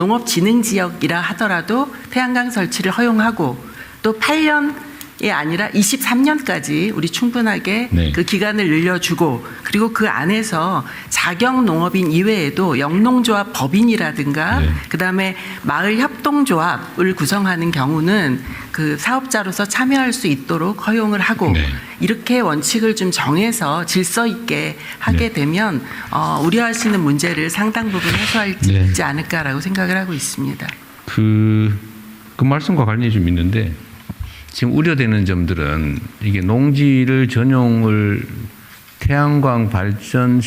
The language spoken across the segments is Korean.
농업진흥지역이라 하더라도 태양광 설치를 허용하고 또 8년이 아니라 23년까지 우리 충분하게 네. 그 기간을 늘려주고 그리고 그 안에서 자경농업인 이외에도 영농조합 법인이라든가 네. 그다음에 마을협동조합을 구성하는 경우는 그 사업자로서 참여할 수 있도록 허용을 하고 네. 이렇게 원칙을 좀 정해서 질서 있게 하게 네. 되면 우려하시는 문제를 상당 부분 해소할 수 네. 있지 않을까라고 생각을 하고 있습니다. 그 말씀과 관련이 좀 있는데 지금 우려되는 점들은 이게 농지를 전용을 태양광 발전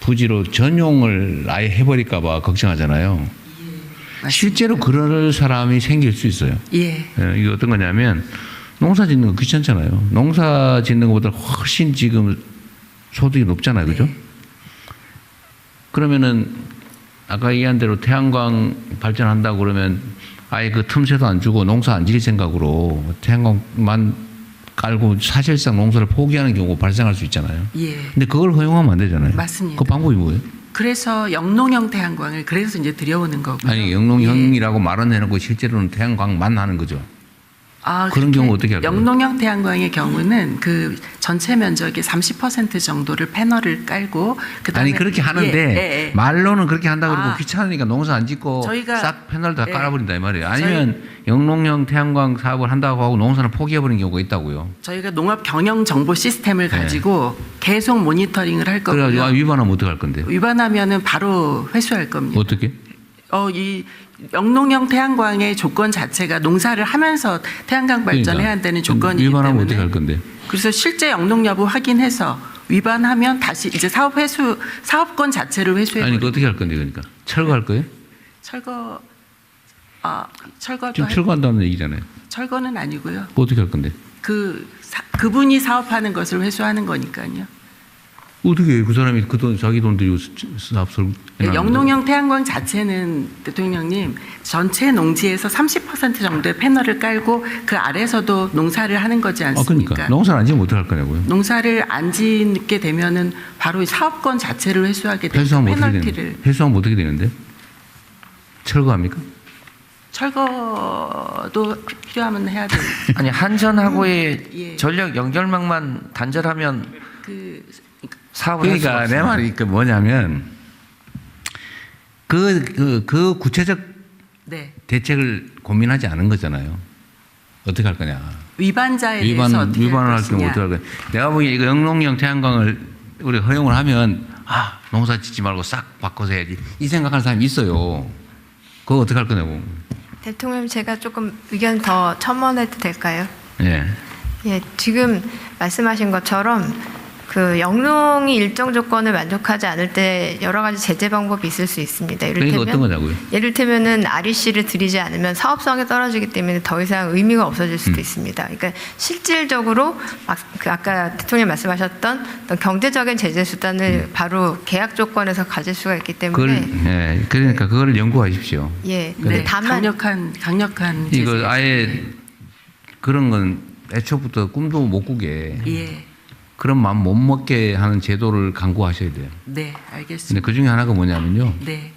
부지로 전용을 아예 해버릴까 봐 걱정하잖아요. 실제로 그럴 사람이 생길 수 있어요. 예. 이게 어떤 거냐면 농사 짓는 거 귀찮잖아요. 농사 짓는 것보다 훨씬 지금 소득이 높잖아요. 그죠? 네. 그러면은 아까 얘기한 대로 태양광 발전한다고 그러면 아예 그 틈새도 안 주고 농사 안 지을 생각으로 태양광만 깔고 사실상 농사를 포기하는 경우가 발생할 수 있잖아요. 예. 근데 그걸 허용하면 안 되잖아요. 맞습니다. 그 방법이 뭐예요? 그래서 영농형 태양광을 그래서 이제 들여오는 거고요. 아니 영농형이라고 말은 해놓고 실제로는 태양광만 하는 거죠. 그런 경우 어떻게 할까요? 영농형 태양광의 경우는 그 전체 면적의 30% 정도를 패널을 깔고 그다음에 아니 그렇게 하는데 말로는 그렇게 한다 그러고 귀찮으니까 농사 안 짓고 저희가 싹 패널 다 깔아버린다 이 말이에요. 아니면 영농형 태양광 사업을 한다고 하고 농사는 포기해버리는 경우가 있다고요. 저희가 농업 경영 정보 시스템을 가지고 계속 모니터링을 할 거고요. 그래가지고 위반하면 어떡할 건데요? 위반하면은 바로 회수할 겁니다. 어떻게? 이 영농형 태양광의 조건 자체가 농사를 하면서 태양광 발전해야 한다는 조건이기 때문에 위반하면 어떻게 할 건데? 그래서 실제 영농 여부 확인해서 위반하면 다시 이제 사업권 자체를 회수해 아니 버리고. 어떻게 할 건데 그러니까 철거할 거예요? 철거도 지금 철거한다는 얘기잖아요. 철거는 아니고요. 어떻게 할 건데? 그분이 사업하는 것을 회수하는 거니까요. 어떻게 그 사람이 그 돈 자기 돈 들이고 사업을 영농형 태양광 자체는 대통령님 전체 농지에서 30% 정도의 패널을 깔고 그 아래서도 농사를 하는 거지 않습니까? 그러니까 농사를 안 지면 어떡할 거냐고요. 농사를 안 짓게 되면은 바로 사업권 자체를 회수하게 되는 페널티를. 회수하면 어떻게 되는데? 철거합니까? 철거도 필요하면 해야 돼요. 아니 한전하고의 예. 전력 연결망만 단절하면 사업을 할 수가 그러니까 내 없습니다. 말이 그 뭐냐면 그 구체적 네. 대책을 고민하지 않은 거잖아요. 어떻게 할 거냐. 위반자에 대해서 어떻게 위반을 할 것이냐. 경우 어떻게 할 거냐. 내가 보기에 이거 영농형 태양광을 우리 허용을 하면 농사 짓지 말고 싹 바꿔서 해야지 이 생각하는 사람이 있어요. 그거 어떻게 할 거냐고. 대통령 제가 조금 의견 더 첨언해도 될까요? 예. 예, 지금 말씀하신 것처럼 그 영농이 일정 조건을 만족하지 않을 때 여러 가지 제재 방법이 있을 수 있습니다. 그러니까 어떤 거냐고요. 예를테면은 REC를 들이지 않으면 사업성이 떨어지기 때문에 더 이상 의미가 없어질 수도 있습니다. 그러니까 실질적으로 아까 대통령 말씀하셨던 어떤 경제적인 제재 수단을 바로 계약 조건에서 가질 수가 있기 때문에 그러니까 그거를 연구하십시오. 예, 네, 다만 강력한 이거 제재가 아예 있습니다. 그런 건 애초부터 꿈도 못 꾸게 예. 그런 마음 못 먹게 하는 제도를 강구하셔야 돼요. 네, 근데 알겠습니다. 그 중에 하나가 뭐냐면요. 네.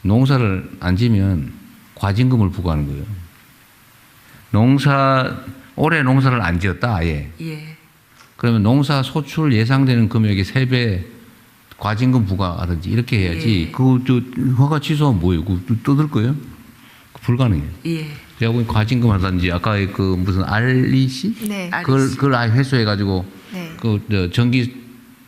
농사를 안 지면 과징금을 부과하는 거예요. 올해 농사를 안 지었다 아예. 예. 그러면 농사 소출 예상되는 금액의 3배 과징금 부과하든지 이렇게 해야지. 예. 그거 허가 취소하면 뭐예요? 그거 떠들 거예요? 불가능해요. 예. 제가 보기 과징금 하든지 아까 그 무슨 REC? 네. 그걸 아예 회수해가지고 네. 전기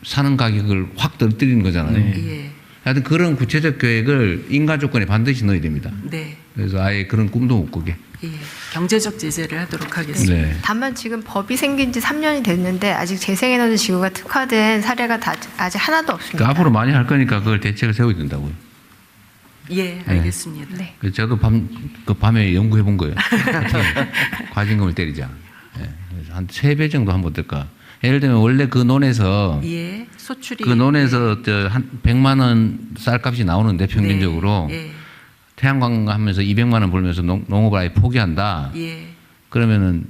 사는 가격을 확 떨어뜨리는 거잖아요. 예. 하여튼 그런 구체적 계획을 인가 조건에 반드시 넣어야 됩니다. 네. 그래서 아예 그런 꿈도 못 꾸게. 예. 경제적 제재를 하도록 하겠습니다. 네. 다만 지금 법이 생긴 지 3년이 됐는데 아직 재생에너지 지구가 특화된 사례가 아직 하나도 없습니다. 그러니까 앞으로 많이 할 거니까 그걸 대책을 세워야 된다고요. 예, 알겠습니다. 네. 그래서 저도 밤에 연구해 본 거예요. 과징금을 때리자. 예. 그래서 한 3배 정도 하면 어떨까. 예를 들면 원래 그 논에서 예. 소출이 그 논에서 한 100만 원 쌀값이 나오는데 평균적으로 네. 태양광 하면서 200만 원 벌면서 농업을 아예 포기한다. 예. 그러면은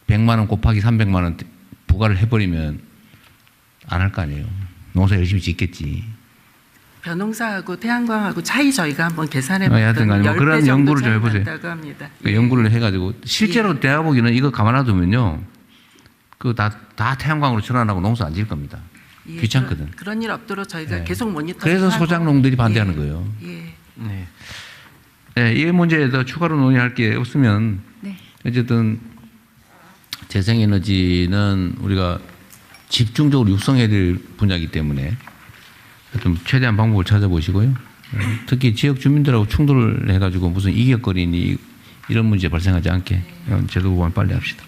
100만 원 곱하기 300만 원 부과를 해버리면 안 할 거 아니에요. 농사 열심히 짓겠지. 벼농사하고 태양광하고 차이 저희가 한번 계산해 하여튼 간에 뭐 봤더니 그런 10배 정도 연구를 좀 차이 해보세요. 난다고 합니다. 그 연구를 해가지고 실제로 내가 보기에는 이거 가만놔두면요, 그 다 태양광으로 전환하고 농사 안 지을 겁니다. 예, 귀찮거든. 그런 일 없도록 저희가 네. 계속 모니터링. 그래서 소작농들이 반대하는 거예요. 예. 네. 네, 이 문제에 더 추가로 논의할 게 없으면 네. 어쨌든 재생에너지는 우리가 집중적으로 육성해야 될 분야이기 때문에 좀 최대한 방법을 찾아보시고요. 특히 지역 주민들하고 충돌을 해가지고 무슨 이격거리니 이런 문제 발생하지 않게 제도 보완 빨리 합시다.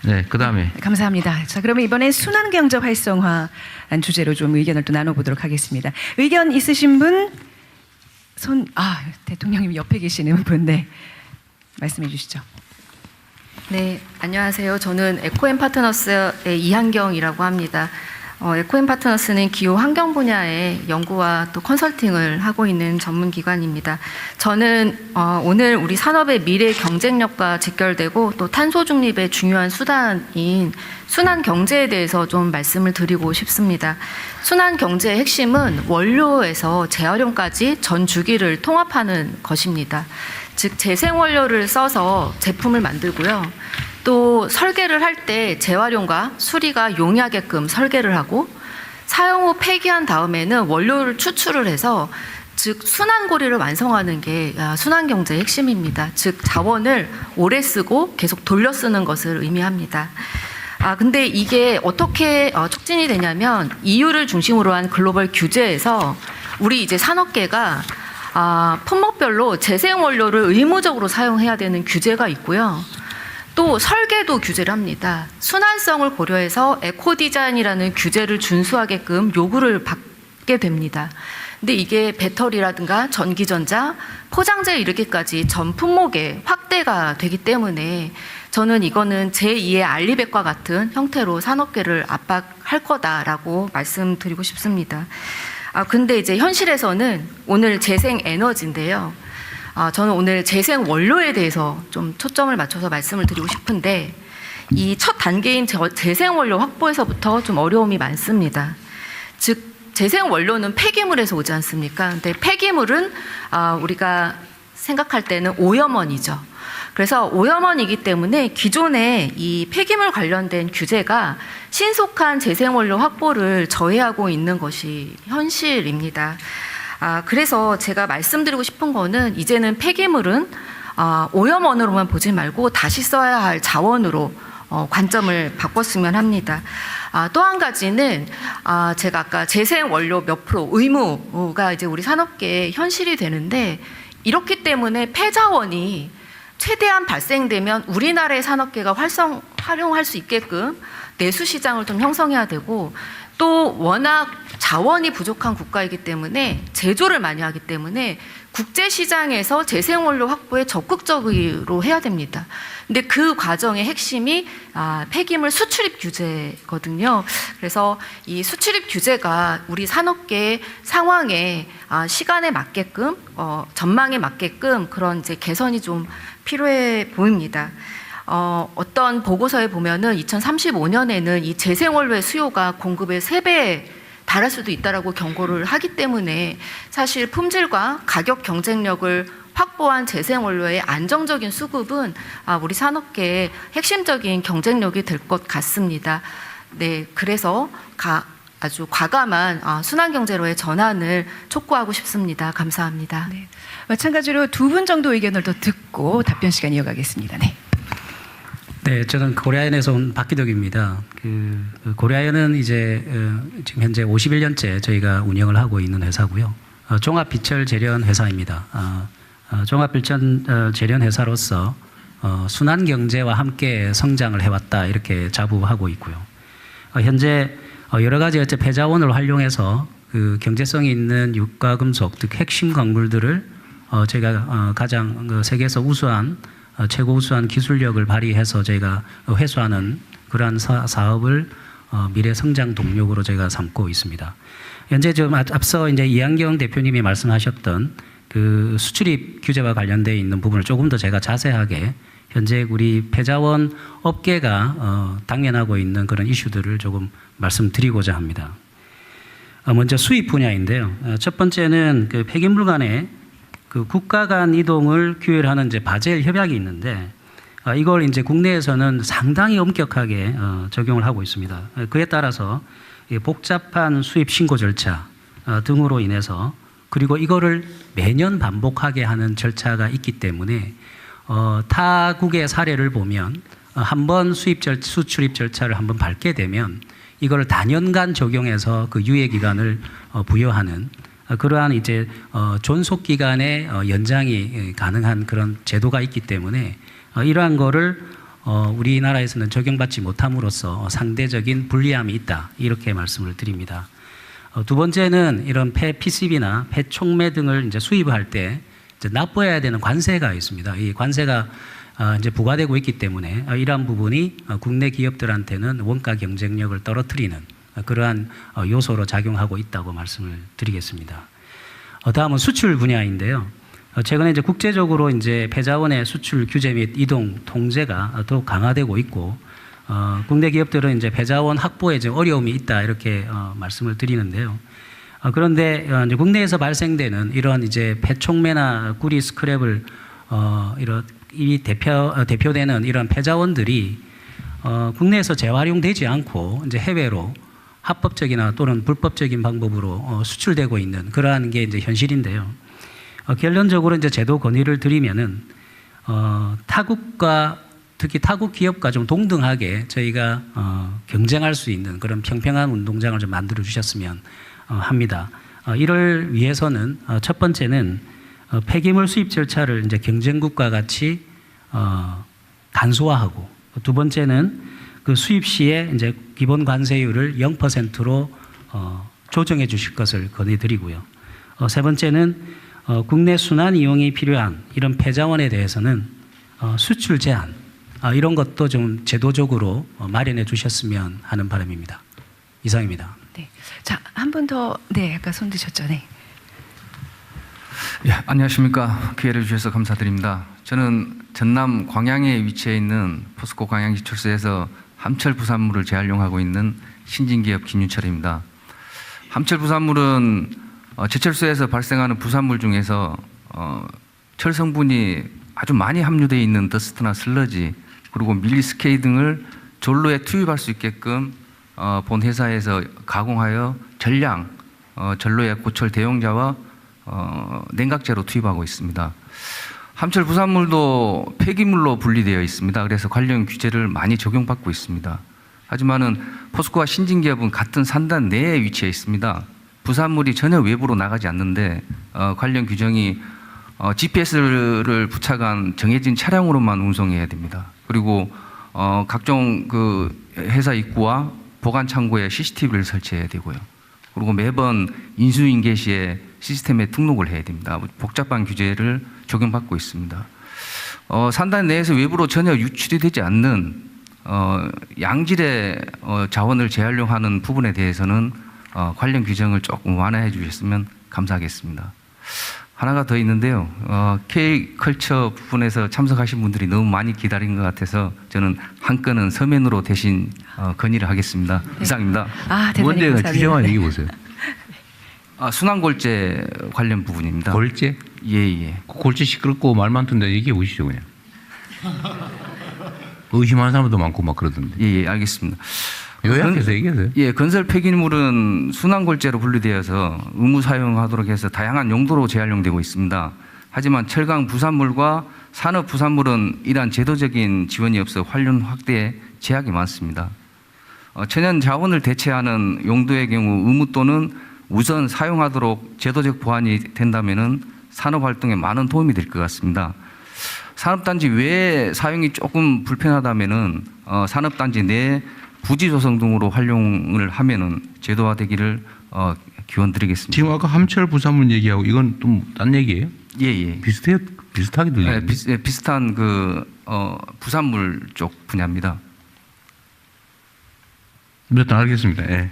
네, 그 다음에 감사합니다. 자, 그러면 이번에 순환경제 활성화한 주제로 좀 의견을 또 나눠보도록 하겠습니다. 의견 있으신 분? 대통령님 옆에 계시는 분, 네. 말씀해 주시죠. 네, 안녕하세요. 저는 에코엠 파트너스의 이한경이라고 합니다. 에코엠 파트너스는 기후 환경 분야의 연구와 또 컨설팅을 하고 있는 전문 기관입니다. 저는 오늘 우리 산업의 미래 경쟁력과 직결되고 또 탄소 중립의 중요한 수단인 순환 경제에 대해서 좀 말씀을 드리고 싶습니다. 순환 경제의 핵심은 원료에서 재활용까지 전 주기를 통합하는 것입니다. 즉 재생 원료를 써서 제품을 만들고요. 또 설계를 할 때 재활용과 수리가 용이하게끔 설계를 하고 사용 후 폐기한 다음에는 원료를 추출을 해서 즉 순환고리를 완성하는 게 순환 경제의 핵심입니다. 즉 자원을 오래 쓰고 계속 돌려 쓰는 것을 의미합니다. 근데 이게 어떻게 촉진이 되냐면 EU를 중심으로 한 글로벌 규제에서 우리 이제 산업계가 품목별로 재생 원료를 의무적으로 사용해야 되는 규제가 있고요. 또 설계도 규제를 합니다. 순환성을 고려해서 에코 디자인이라는 규제를 준수하게끔 요구를 받게 됩니다. 근데 이게 배터리라든가 전기전자, 포장재에 이르기까지 전 품목에 확대가 되기 때문에 저는 이거는 제2의 알리백과 같은 형태로 산업계를 압박할 거다라고 말씀드리고 싶습니다. 근데 이제 현실에서는 오늘 재생 에너지인데요. 저는 오늘 재생 원료에 대해서 좀 초점을 맞춰서 말씀을 드리고 싶은데 이 첫 단계인 재생 원료 확보에서부터 좀 어려움이 많습니다. 즉 재생 원료는 폐기물에서 오지 않습니까? 근데 폐기물은 우리가 생각할 때는 오염원이죠. 그래서 오염원이기 때문에 기존의 이 폐기물 관련된 규제가 신속한 재생 원료 확보를 저해하고 있는 것이 현실입니다. 그래서 제가 말씀드리고 싶은 거는 이제는 폐기물은 오염원으로만 보지 말고 다시 써야 할 자원으로 관점을 바꿨으면 합니다. 또 한 가지는 제가 아까 재생 원료 몇 프로 의무가 이제 우리 산업계의 현실이 되는데 이렇기 때문에 폐자원이 최대한 발생되면 우리나라의 산업계가 활용할 수 있게끔 내수 시장을 좀 형성해야 되고 또 워낙 자원이 부족한 국가이기 때문에 제조를 많이 하기 때문에 국제 시장에서 재생원료 확보에 적극적으로 해야 됩니다. 근데 그 과정의 핵심이 폐기물 수출입 규제거든요. 그래서 이 수출입 규제가 우리 산업계 상황에 시간에 맞게끔 전망에 맞게끔 그런 이제 개선이 좀 필요해 보입니다. 어떤 보고서에 보면은 2035년에는 이 재생원료의 수요가 공급의 3배에 달할 수도 있다라고 경고를 하기 때문에 사실 품질과 가격 경쟁력을 확보한 재생원료의 안정적인 수급은 우리 산업계의 핵심적인 경쟁력이 될 것 같습니다. 네, 그래서 아주 과감한 순환경제로의 전환을 촉구하고 싶습니다. 감사합니다. 네. 마찬가지로 두 분 정도 의견을 더 듣고 답변 시간 이어가겠습니다. 네. 네, 저는 고려아연에서 온 박기덕입니다. 고려아연은 이제 지금 현재 51년째 저희가 운영을 하고 있는 회사고요. 종합비철 재련 회사입니다. 종합비철 재련 회사로서 순환 경제와 함께 성장을 해왔다 이렇게 자부하고 있고요. 현재 여러 가지 어째 폐자원을 활용해서 그 경제성이 있는 유가금속, 즉 핵심 광물들을 저희가 가장 세계에서 우수한 최고 우수한 기술력을 발휘해서 저희가 회수하는 그러한 사업을 미래 성장 동력으로 저희가 삼고 있습니다. 현재 좀 앞서 이제 이한경 대표님이 말씀하셨던 그 수출입 규제와 관련되어 있는 부분을 조금 더 제가 자세하게 현재 우리 폐자원 업계가 당면하고 있는 그런 이슈들을 조금 말씀드리고자 합니다. 먼저 수입 분야인데요. 첫 번째는 그 폐기물 간의 그 국가 간 이동을 규율하는 이제 바젤 협약이 있는데 이걸 이제 국내에서는 상당히 엄격하게 적용을 하고 있습니다. 그에 따라서 이 복잡한 수입 신고 절차 등으로 인해서 그리고 이거를 매년 반복하게 하는 절차가 있기 때문에 타국의 사례를 보면 한번 수출입 절차를 한번 밟게 되면 이걸 단연간 적용해서 그 유예 기간을 부여하는 그러한 이제 존속 기간의 연장이 가능한 그런 제도가 있기 때문에 이러한 거를 우리나라에서는 적용받지 못함으로써 상대적인 불리함이 있다 이렇게 말씀을 드립니다. 두 번째는 이런 폐 PCB나 폐 촉매 등을 이제 수입할 때 이제 납부해야 되는 관세가 있습니다. 이 관세가 이제 부과되고 있기 때문에 이러한 부분이 국내 기업들한테는 원가 경쟁력을 떨어뜨리는 그러한 요소로 작용하고 있다고 말씀을 드리겠습니다. 다음은 수출 분야인데요. 최근에 이제 국제적으로 이제 폐자원의 수출 규제 및 이동 통제가 더욱 강화되고 있고 국내 기업들은 이제 폐자원 확보에 이제 어려움이 있다 이렇게 말씀을 드리는데요. 그런데 이제 국내에서 발생되는 이런 이제 폐촉매나 구리 스크랩을 이 대표되는 이런 폐자원들이 국내에서 재활용되지 않고 이제 해외로 합법적이나 또는 불법적인 방법으로 수출되고 있는 그러한 게 이제 현실인데요. 결론적으로 이제 제도 건의를 드리면은 타국과 특히 타국 기업과 좀 동등하게 저희가 경쟁할 수 있는 그런 평평한 운동장을 좀 만들어 주셨으면 합니다. 이를 위해서는 첫 번째는 폐기물 수입 절차를 이제 경쟁국과 같이 간소화하고 두 번째는 그 수입 시에 이제 기본 관세율을 0%로 조정해 주실 것을 건의드리고요. 세 번째는 국내 순환 이용이 필요한 이런 폐자원에 대해서는 수출 제한 이런 것도 좀 제도적으로 마련해 주셨으면 하는 바람입니다. 이상입니다. 네. 자, 한 분 더, 네, 아까 손 드셨죠? 네. 예, 안녕하십니까. 기회를 주셔서 감사드립니다. 저는 전남 광양에 위치해 있는 포스코 광양지철소에서 함철 부산물을 재활용하고 있는 신진기업 김윤철입니다. 함철 부산물은 제철소에서 발생하는 부산물 중에서 철 성분이 아주 많이 함유되어 있는 더스트나 슬러지 그리고 밀리스케이 등을 전로에 투입할 수 있게끔 본 회사에서 가공하여 전량 전로에 고철 대용자와 냉각제로 투입하고 있습니다. 함철 부산물도 폐기물로 분리되어 있습니다. 그래서 관련 규제를 많이 적용받고 있습니다. 하지만은 포스코와 신진기업은 같은 산단 내에 위치해 있습니다. 부산물이 전혀 외부로 나가지 않는데 관련 규정이 GPS를 부착한 정해진 차량으로만 운송해야 됩니다. 그리고 각종 그 회사 입구와 보관 창고에 CCTV를 설치해야 되고요. 그리고 매번 인수인 개시에 시스템에 등록을 해야 됩니다. 복잡한 규제를 적용받고 있습니다. 산단 내에서 외부로 전혀 유출이 되지 않는 양질의 자원을 재활용하는 부분에 대해서는 관련 규정을 조금 완화해 주셨으면 감사하겠습니다. 하나가 더 있는데요. K컬처 부분에서 참석하신 분들이 너무 많이 기다린 것 같아서 저는 한 건은 서면으로 대신 건의를 하겠습니다. 네. 이상입니다. 대단히 뭔데가 감사합니다. 규정안 네. 얘기해 보세요. 순환골재 관련 부분입니다. 골재? 예. 그 골재 시끄럽고 말 많던데 얘기해 보시죠 그냥. 의심하는 사람도 많고 막 그러던데. 예, 알겠습니다. 요약해서 얘기하세요. 예, 건설 폐기물은 순환골재로 분류되어서 의무 사용하도록 해서 다양한 용도로 재활용되고 있습니다. 하지만 철강 부산물과 산업 부산물은 이러한 제도적인 지원이 없어 활용 확대에 제약이 많습니다. 천연 자원을 대체하는 용도의 경우 의무 또는 우선 사용하도록 제도적 보완이 된다면은 산업 활동에 많은 도움이 될 것 같습니다. 산업단지 외에 사용이 조금 불편하다면은 산업단지 내 부지 조성 등으로 활용을 하면은 제도화되기를 기원드리겠습니다. 지금 아까 함철 부산물 얘기하고 이건 또 딴 얘기예요? 예. 비슷하게 들리는데. 비슷한 그 부산물 쪽 분야입니다. 일단 알겠습니다. 예.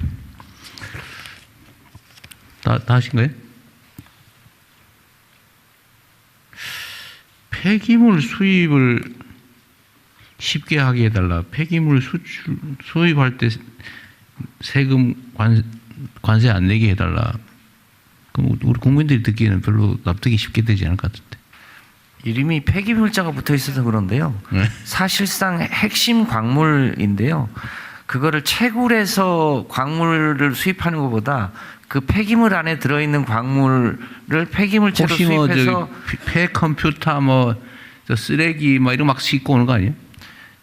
다 하신 거예요? 폐기물 수입을 쉽게 하게 해달라. 폐기물 수입할 때 세금 관세 안 내게 해달라. 그럼 우리 국민들이 듣기에는 별로 납득이 쉽게 되지 않을 것 같은데. 이름이 폐기물자가 붙어 있어서 그런데요. 네. 사실상 핵심 광물인데요. 그거를 채굴해서 광물을 수입하는 것보다 그 폐기물 안에 들어있는 광물을 폐기물체로 혹시 뭐 수입해서 폐 컴퓨터 뭐 저 쓰레기 막 이런 거 막 싣고 오는 거 아니에요?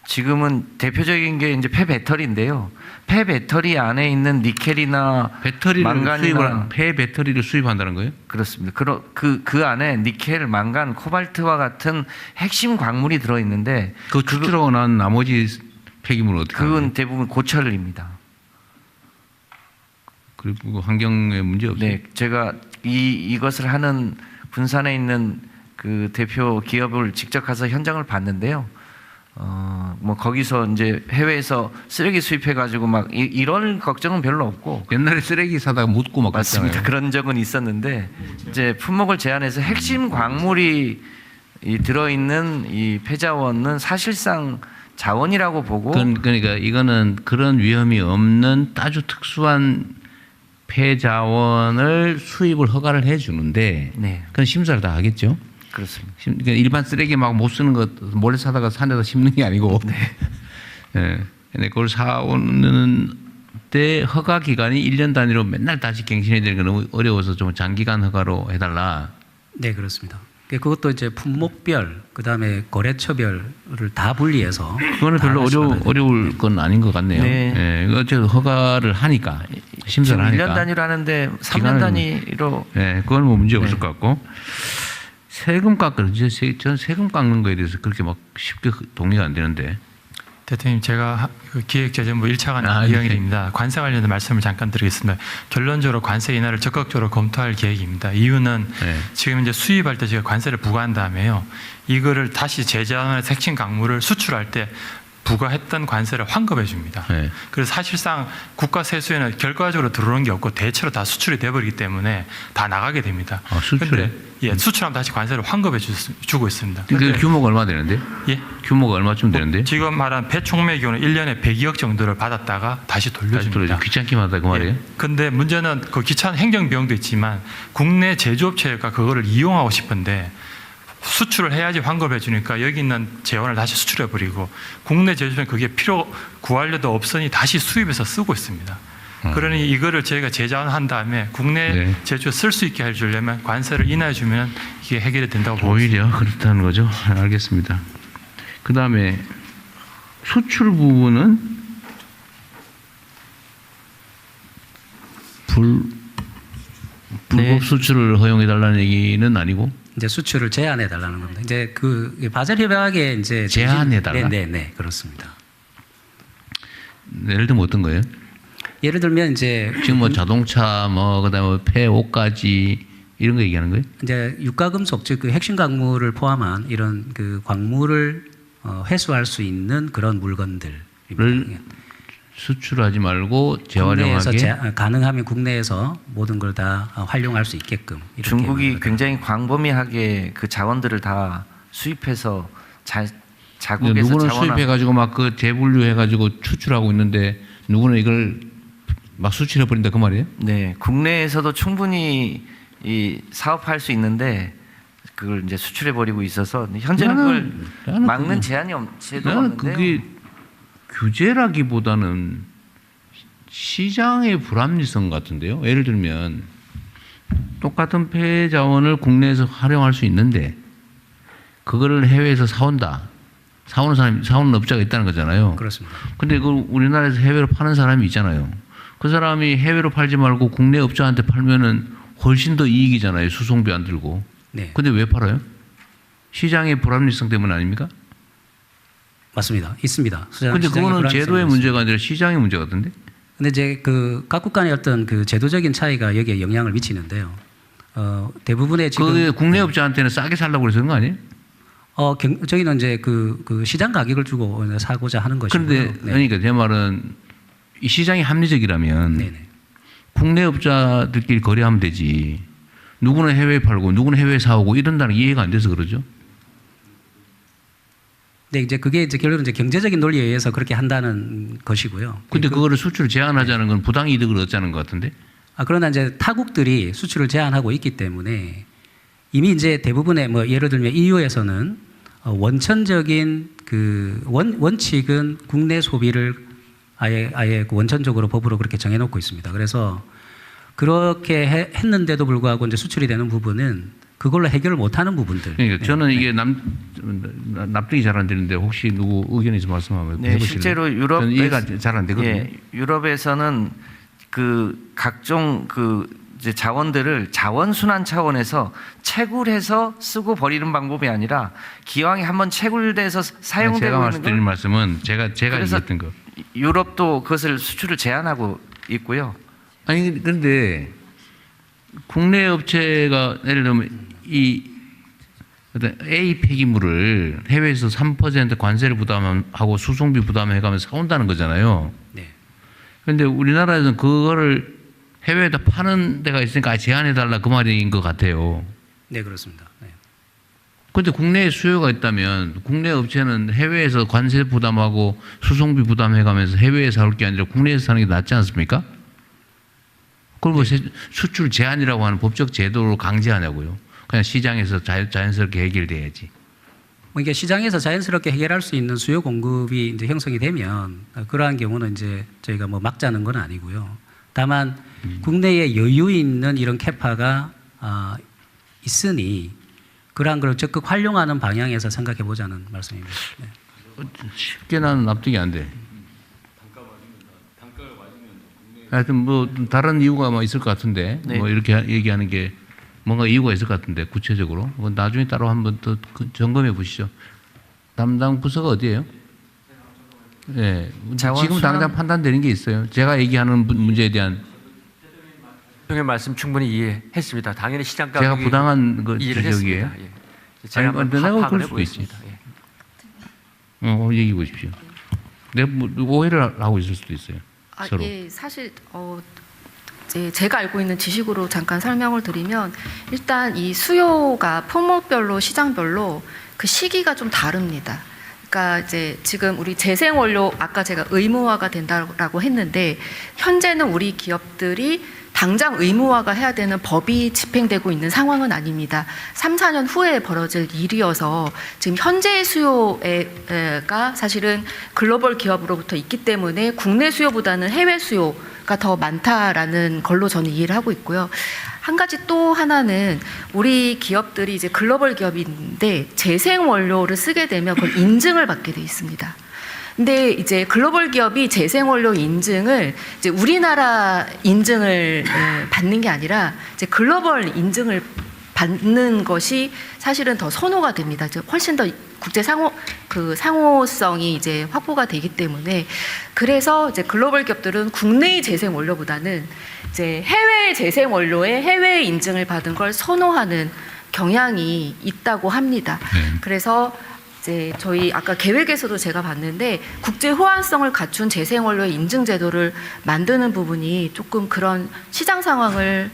지금은 대표적인 게 이제 폐 배터리인데요. 폐 배터리 안에 있는 니켈이나 배터리를 망간이나 폐 배터리를 수입한다는 거예요? 그렇습니다. 그 안에 니켈, 망간, 코발트와 같은 핵심 광물이 들어 있는데 그 추출하고 난 나머지 폐기물은 어떻게 하는 그건 거예요? 대부분 고철입니다. 그리고 환경에 문제 없어요? 네, 제가 이것을 하는 군산에 있는 그 대표 기업을 직접 가서 현장을 봤는데요. 뭐 거기서 이제 해외에서 쓰레기 수입해가지고 막 이런 걱정은 별로 없고. 옛날에 쓰레기 사다가 묻고 막 맞습니다. 갔잖아요. 그런 적은 있었는데 이제 품목을 제한해서 핵심 광물이 들어있는 이 폐자원은 사실상 자원이라고 보고. 그러니까 이거는 그런 위험이 없는 아주 특수한 폐자원을 수입을 허가를 해주는데 네, 그건 심사를 다 하겠죠. 그렇습니다. 그러니까 일반 쓰레기 막 못 쓰는 것 몰래 사다가 산에다 심는 게 아니고, 예. 근데 그걸 사오는 때 허가 기간이 1년 단위로 맨날 다시 갱신해야 되는 건 너무 어려워서 좀 장기간 허가로 해달라. 네, 그렇습니다. 그것도 이제 품목별, 그다음에 거래처별을 다 분리해서 그거는 별로 어려울 건 아닌 것 같네요. 네. 예. 어쨌든 허가를 하니까 심사를 지금 하니까. 1년 단위로 하는데 3년 기간은 단위로. 네, 그건 뭐 문제 없을 네. 것 같고. 세금 깎는, 저는 세금 깎는 거에 대해서 그렇게 막 쉽게 동의가 안 되는데. 대통령, 제가 그 기획재정부 1차관 네. 이영일입니다. 관세 관련된 말씀을 잠깐 드리겠습니다. 결론적으로 관세 인하를 적극적으로 검토할 계획입니다. 이유는 네. 지금 이제 수입할 때 제가 관세를 부과한 다음에요. 이거를 다시 제재하는 핵심 광물을 수출할 때 부과했던 관세를 환급해 줍니다. 네. 그래서 사실상 국가 세수에는 결과적으로 들어오는 게 없고 대체로 다 수출이 돼버리기 때문에 다 나가게 됩니다. 아, 수출에? 근데 예, 수출하면 다시 관세를 환급해 주고 있습니다. 그 근데 규모가 얼마 되는데? 예? 규모가 얼마쯤 되는데? 지금 말한 배총매 기호는 1년에 100억 정도를 받았다가 다시 돌려줍니다. 귀찮기만 하다 그 말이에요? 근데 문제는 그 귀찮은 행정 비용도 있지만 국내 제조업체가 그거를 이용하고 싶은데 수출을 해야지 환급해 주니까 여기 있는 재원을 다시 수출해 버리고 국내 제조업체는 그게 구하려도 없으니 다시 수입해서 쓰고 있습니다. 그러니 이거를 저희가 제재한 다음에 국내 네. 제조에 쓸 수 있게 해주려면 관세를 인하해 주면 이게 해결이 된다고 보고 있습니다. 오히려 그렇다는 거죠. 알겠습니다. 그 다음에 수출 부분은 불법 네. 수출을 허용해달라는 얘기는 아니고 이제 수출을 제한해 달라는 겁니다. 이제 그 바젤 협약에 이제 제한해 달라? 네, 그렇습니다. 예를 들면 어떤 거예요? 예를 들면 이제 지금 뭐 자동차 뭐 그다음에 폐 옷까지 이런 거 얘기하는 거예요? 이제 유가금속 즉 그 핵심 광물을 포함한 이런 그 광물을 회수할 수 있는 그런 물건들을 수출하지 말고 국내에서 재활용하게 가능하면 국내에서 모든 걸 다 활용할 수 있게끔 이렇게 중국이 만들어요. 굉장히 광범위하게 그 자원들을 다 수입해서 자국에서 누구는 자원을 수입해가지고 막 그 재분류해가지고 추출하고 있는데 누구는 이걸 막 수출해 버린다 그 말이에요? 네, 국내에서도 충분히 이 사업할 수 있는데 그걸 이제 수출해 버리고 있어서 현재는 그걸 막는 제도가 나는 없는데요. 그게 규제라기보다는 시장의 불합리성 같은데요. 예를 들면 똑같은 폐자원을 국내에서 활용할 수 있는데 그거를 해외에서 사온다. 사오는 업자가 있다는 거잖아요. 그렇습니다. 근데 그걸 우리나라에서 해외로 파는 사람이 있잖아요. 그 사람이 해외로 팔지 말고 국내 업자한테 팔면은 훨씬 더 이익이잖아요. 수송비 안 들고. 네, 근데 왜 팔아요? 시장의 불합리성 때문 아닙니까? 맞습니다. 있습니다. 근데 그거는 제도의 문제가 아니라 시장의 문제 같은데? 근데 이제 그 각국 간의 어떤 그 제도적인 차이가 여기에 영향을 미치는데요. 대부분의 지금 그 국내 업자한테는 싸게 살라고 그래서 그런 거 아니에요? 저희는 이제 그 시장 가격을 주고 사고자 하는 것이고요. 그런데 그러니까 제 말은 이 시장이 합리적이라면 네네. 국내 업자들끼리 거래하면 되지. 누구는 해외에 팔고 누구는 해외에 사오고 이런다는 게 이해가 안 돼서 그러죠. 네, 이제 그게 이제 결국은 이제 경제적인 논리에 의해서 그렇게 한다는 것이고요. 근데 그거를 수출을 제한하자는 건 부당 이득을 얻자는 것 같은데? 그러나 이제 타국들이 수출을 제한하고 있기 때문에 이미 이제 대부분의 뭐 예를 들면 EU에서는 원천적인 그 원칙은 국내 소비를 아예 그 원천적으로 법으로 그렇게 정해놓고 있습니다. 그래서 그렇게 했는데도 불구하고 이제 수출이 되는 부분은 그걸로 해결을 못하는 부분들. 그러니까 저는 이게 납득이 잘 안 되는데 혹시 누구 의견 있으면 말씀하면 네, 해보실래요? 실제로 유럽 저는 이해가 잘 안 되거든요. 예, 유럽에서는 그 각종 그 이제 자원들을 자원 순환 차원에서 채굴해서 쓰고 버리는 방법이 아니라 기왕에 한번 채굴돼서 사용되고 제가 있는 말씀드린 걸 말씀은 제가 그래서 얘기했던 거. 유럽도 그것을 수출을 제한하고 있고요. 아니 그런데 국내 업체가 예를 들면 이 어떤 A 폐기물을 해외에서 3% 관세를 부담하고 수송비 부담해가면서 사온다는 거잖아요. 네. 그런데 우리나라에서는 그거를 해외에다 파는 데가 있으니까 제한해달라 그 말인 것 같아요. 네, 그렇습니다. 네. 그런데 국내에 수요가 있다면 국내 업체는 해외에서 관세 부담하고 수송비 부담해가면서 해외에 사올 게 아니라 국내에서 사는 게 낫지 않습니까? 그걸 뭐 수출 제한이라고 하는 법적 제도로 강제하냐고요. 그냥 시장에서 자연스럽게 해결돼야지. 이게 시장에서 자연스럽게 해결할 수 있는 수요 공급이 이제 형성이 되면 그러한 경우는 이제 저희가 뭐 막자는 건 아니고요. 다만 국내에 여유 있는 이런 캐파가 있으니 그러한 걸 적극 활용하는 방향에서 생각해 보자는 말씀입니다. 네. 쉽게 나는 납득이 안 돼. 하여튼 뭐 다른 이유가 뭐 있을 것 같은데 네. 뭐 이렇게 얘기하는 게 뭔가 이유가 있을 것 같은데 구체적으로 나중에 따로 한번 더 점검해 보시죠. 담당 부서가 어디예요? 네. 지금 당장 판단되는 게 있어요. 제가 얘기하는 문제에 대한 대통령 말씀 충분히 이해했습니다. 당연히 시장 가격이 제가 부당한 그 이해를 지적이에요. 했습니다. 예. 제가 한번 내가 파악을 그럴 수도 있지. 해보겠습니다. 예. 얘기해 보십시오. 내가 뭐 오해를 하고 있을 수도 있어요. 서로. 예, 사실 이제 제가 알고 있는 지식으로 잠깐 설명을 드리면 일단 이 수요가 품목별로 시장별로 그 시기가 좀 다릅니다. 그러니까 이제 지금 우리 재생 원료 아까 제가 의무화가 된다라고 했는데 현재는 우리 기업들이 당장 의무화가 해야 되는 법이 집행되고 있는 상황은 아닙니다. 3, 4년 후에 벌어질 일이어서 지금 현재의 수요가 사실은 글로벌 기업으로부터 있기 때문에 국내 수요보다는 해외 수요가 더 많다라는 걸로 저는 이해를 하고 있고요. 한 가지 또 하나는 우리 기업들이 이제 글로벌 기업인데 재생 원료를 쓰게 되면 그걸 인증을 받게 돼 있습니다. 근데 이제 글로벌 기업이 재생원료 인증을 이제 우리나라 인증을 받는 게 아니라 이제 글로벌 인증을 받는 것이 사실은 더 선호가 됩니다. 이제 훨씬 더 국제 상호성이 이제 확보가 되기 때문에 그래서 이제 글로벌 기업들은 국내의 재생 원료보다는 이제 해외 재생 원료의 해외 인증을 받은 걸 선호하는 경향이 있다고 합니다. 그래서 이제 저희 아까 계획에서도 제가 봤는데 국제 호환성을 갖춘 재생원료의 인증 제도를 만드는 부분이 조금 그런 시장 상황을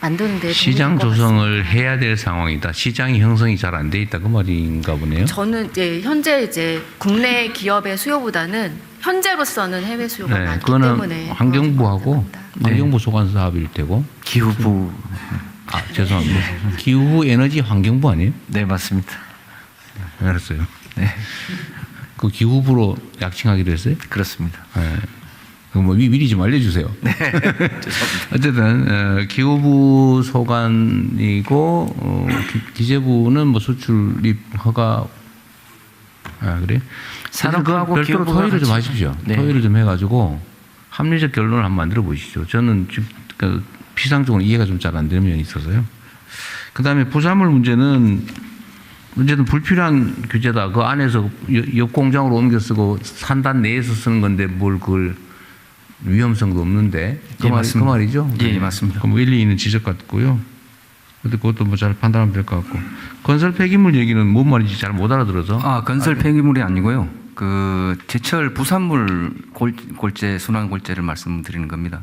만드는 데 시장 조성을 해야 될 상황이다. 시장이 형성이 잘 안 돼 있다 그 말인가 보네요. 저는 이제 현재 이제 국내 기업의 수요보다는 현재로서는 해외 수요가 많기 때문에 그거는 환경부하고 환경부 소관 사업일 테고 기후부. 죄송합니다. 기후 에너지 환경부 아니에요? 네, 맞습니다. 알았어요. 네. 그 기후부로 약칭하기로 했어요? 그렇습니다. 네. 뭐 미리 좀 알려주세요. 네. 죄송합니다. 어쨌든 기후부 소관이고 기재부는 뭐 수출입 허가 그래? 산업부하고 별도로 기후부가 토의를 좀 같이. 하십시오. 네. 토의를 좀 해가지고 합리적 결론을 한번 만들어 보시죠. 저는 지금 피상적으로 이해가 좀 잘 안 되는 면이 있어서요. 그 다음에 부산물 문제는 어쨌든 불필요한 규제다. 그 안에서 옆 공장으로 옮겨 쓰고 산단 내에서 쓰는 건데 뭘 그걸 위험성도 없는데 그, 그 말이죠? 예, 맞습니다. 그럼 일리 있는 지적 같고요. 근데 그것도 뭐 잘 판단하면 될 것 같고 건설 폐기물 얘기는 뭔 말인지 잘 못 알아들어서 건설 폐기물이 아니고요. 그 제철 부산물 골재 순환 골재를 말씀드리는 겁니다.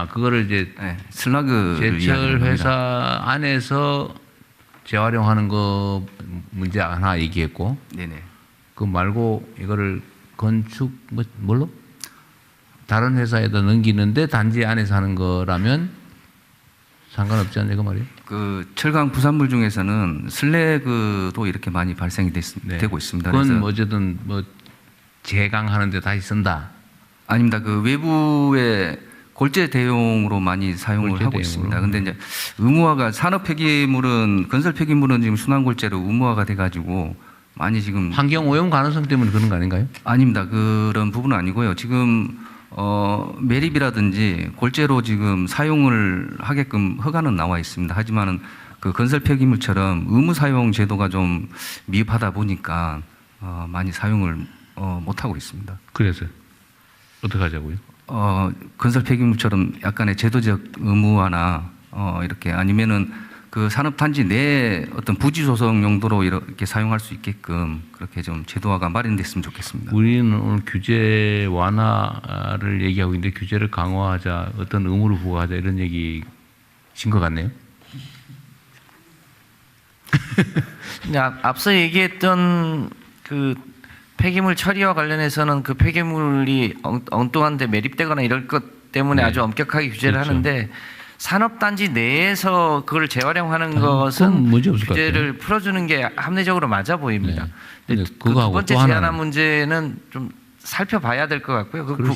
그거를 이제 슬라그를 제철 회사 안에서 재활용하는 거 문제 하나 얘기했고, 네네. 그 말고 이거를 건축 뭘로 다른 회사에다 넘기는데 단지 안에서 하는 거라면 상관없지 않냐 그 말이에요? 그 철강 부산물 중에서는 슬래그도 이렇게 많이 발생이 네. 되고 있습니다. 그건 그래서 어쨌든 뭐 제강하는데 다시 쓴다. 아닙니다. 그 외부의 골재 대용으로 많이 사용을 골재 하고 대용으로. 있습니다. 근데 이제 의무화가 산업 폐기물은 건설 폐기물은 지금 순환 골재로 의무화가 돼가지고 많이 지금 환경 오염 가능성 때문에 그런 거 아닌가요? 아닙니다. 그런 부분은 아니고요. 지금 매립이라든지 골재로 지금 사용을 하게끔 허가는 나와 있습니다. 하지만은 그 건설 폐기물처럼 의무 사용 제도가 좀 미흡하다 보니까 많이 사용을 못 하고 있습니다. 그래서 어떻게 하자고요? 건설 폐기물처럼 약간의 제도적 의무화나 이렇게 아니면은 그 산업단지 내에 어떤 부지 조성 용도로 이렇게 사용할 수 있게끔 그렇게 좀 제도화가 마련됐으면 좋겠습니다. 우리는 오늘 규제 완화를 얘기하고 있는데 규제를 강화하자, 어떤 의무를 부과하자 이런 얘기인 것 같네요. 근데 앞서 얘기했던 그 폐기물 처리와 관련해서는 그 폐기물이 엉뚱한데 매립되거나 이럴 것 때문에 네. 아주 엄격하게 규제를 그렇죠. 하는데 산업단지 내에서 그걸 재활용하는 그건 것은 문제 없을 것 규제를 풀어주는 게 합리적으로 맞아 보입니다. 네. 근데 근데 그 두 그거하고 번째 또 제안한 하나는 문제는 좀 살펴봐야 될 것 같고요. 그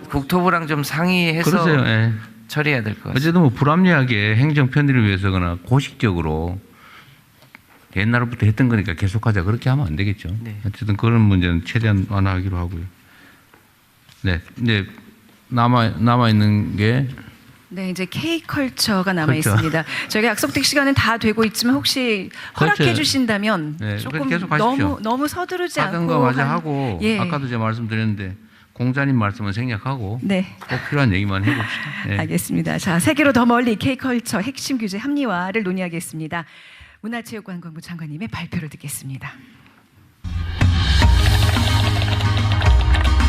국토부랑 좀 상의해서 그러세요. 예. 처리해야 될 것 같습니다. 어쨌든 뭐 불합리하게 행정 편의를 위해서거나 고식적으로 옛날부터 했던 거니까 계속하자 그렇게 하면 안 되겠죠. 네. 어쨌든 그런 문제는 최대한 완화하기로 하고요. 네, 이제 남아 있는 게 네, 이제 K컬처가 남아 컬처. 있습니다. 저희가 약속된 시간은 다 되고 있지만 혹시 허락해 컬처. 주신다면 네, 조금 계속 하십시오. 너무 서두르지 하던 거 않고 마저 하고 예. 아까도 제가 말씀드렸는데 공자님 말씀은 생략하고 네. 꼭 필요한 얘기만 해봅시다. 네. 알겠습니다. 자, 세계로 더 멀리 K컬처 핵심 규제 합리화를 논의하겠습니다. 문화체육관광부 장관님의 발표를 듣겠습니다.